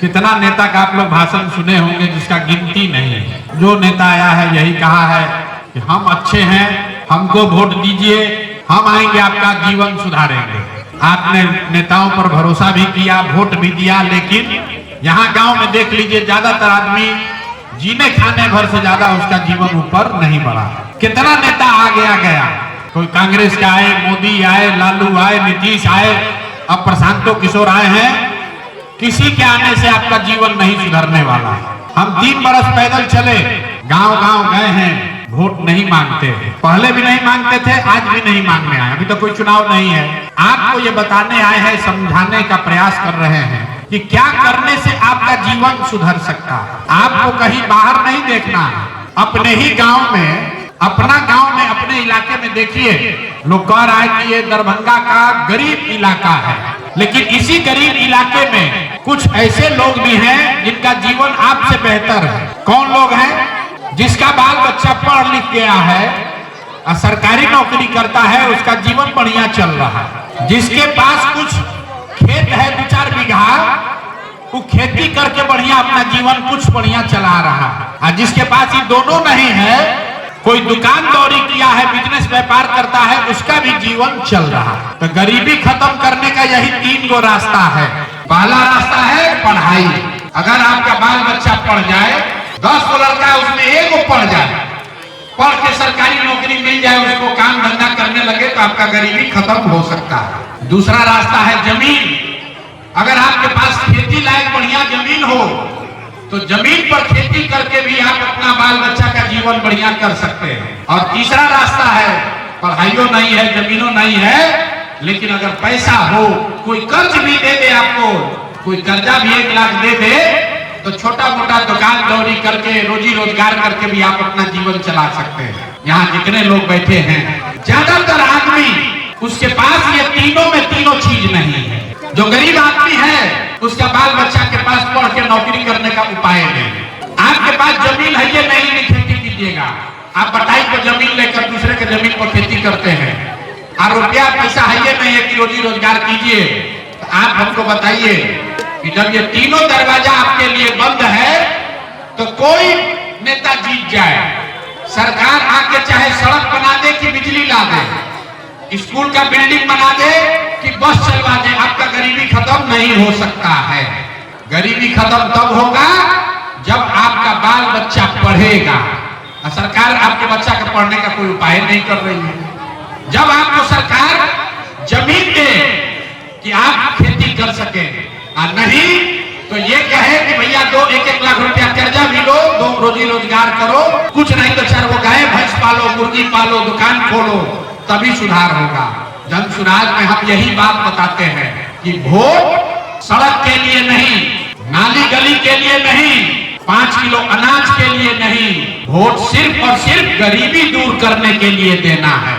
कितना नेता का आप लोग भाषण सुने होंगे जिसका गिनती नहीं है। जो नेता आया है यही कहा है कि हम अच्छे हैं, हमको वोट दीजिए, हम आएंगे आपका जीवन सुधारेंगे। आपने नेताओं पर भरोसा भी किया, वोट भी दिया, लेकिन यहाँ गांव में देख लीजिए ज्यादातर आदमी जीने खाने भर से ज्यादा उसका जीवन ऊपर नहीं बढ़ा। कितना नेता आ गया, कोई कांग्रेस के आए, मोदी आए, लालू आए, नीतीश आए, अब प्रशांतो किशोर आए हैं। किसी के आने से आपका जीवन नहीं सुधरने वाला। हम 3 बरस पैदल चले, गांव गांव गए हैं, वोट नहीं मांगते। पहले भी नहीं मांगते थे, आज भी नहीं मांगने आए। अभी तो कोई चुनाव नहीं है। आपको ये बताने आए हैं, समझाने का प्रयास कर रहे हैं कि क्या करने से आपका जीवन सुधर सकता है। आपको कहीं बाहर नहीं देखना, अपने ही गांव में, अपना गांव में, अपने इलाके में देखिए। लोग कह रहा है कि ये दरभंगा का गरीब इलाका है, लेकिन इसी गरीब इलाके में कुछ ऐसे लोग भी हैं जिनका जीवन आपसे बेहतर है। कौन लोग हैं? जिसका बाल बच्चा पढ़ लिख गया है और सरकारी नौकरी करता है, उसका जीवन बढ़िया चल रहा है। जिसके पास कुछ खेत है 2-4 बीघा, वो खेती करके बढ़िया अपना जीवन कुछ बढ़िया चला रहा है। और जिसके पास ये दोनों नहीं है, कोई दुकान दौरी किया है, बिजनेस व्यापार करता है, उसका भी जीवन चल रहा है। तो गरीबी खत्म करने का यही 3 गो रास्ता है। पहला रास्ता है पढ़ाई। अगर आपका बाल बच्चा पढ़ जाए, 10 गो लड़का उसमें 1 गो पढ़ जाए, पढ़ के सरकारी नौकरी मिल जाए, उसको काम धंधा करने लगे, तो आपका गरीबी खत्म हो सकता है। दूसरा रास्ता है जमीन। अगर आपके पास खेती लायक बढ़िया जमीन हो, तो जमीन पर खेती करके भी आप अपना बाल बच्चा का जीवन बढ़िया कर सकते हैं। और तीसरा रास्ता है, पढ़ाइयों नहीं है, जमीनों नहीं है, लेकिन अगर पैसा हो, कोई कर्ज भी दे दे आपको, कोई कर्जा भी 1 लाख दे दे, तो छोटा मोटा दुकान दौरी करके, रोजी रोजगार करके भी आप अपना जीवन चला सकते हैं। यहाँ जितने लोग बैठे हैं, ज्यादातर आदमी उसके पास ये तीनों में तीनों चीज नहीं है। जो गरीब आदमी है, उसका बाल बच्चा के पास पढ़ के नौकरी करने का उपाय नहीं। आपके पास जमीन है, ये नहीं खेती कीजिएगा। आप बटाई पर जमीन लेकर दूसरे के जमीन पर खेती करते हैं, और रुपया पैसा है ये नहीं है कि रोजी रोजगार कीजिए। तो आप हमको बताइए कि जब ये तीनों दरवाजा आपके लिए बंद है, तो कोई नेता जीत जाए, सरकार आके चाहे सड़क बना दे कि बिजली ला दे, स्कूल का बिल्डिंग बना दे कि बस चलवा दे, आपका गरीबी खत्म नहीं हो सकता है। गरीबी खत्म तब होगा जब आपका बाल बच्चा पढ़ेगा। और सरकार आपके बच्चा का पढ़ने का कोई उपाय नहीं कर रही है। जब आपको सरकार जमीन दे कि आप खेती कर सके, और नहीं तो ये कहे कि भैया 1-1 लाख रुपया कर्जा भी लो, 2 रोजी रोजगार करो, कुछ नहीं तो 4 गाय भैंस पालो, मुर्गी पालो, दुकान खोलो, तभी सुधार होगा। जन सुराज में हम यही बात बताते हैं कि वोट सड़क के लिए नहीं, नाली गली के लिए नहीं, 5 किलो अनाज के लिए नहीं, वोट सिर्फ और सिर्फ गरीबी दूर करने के लिए देना है।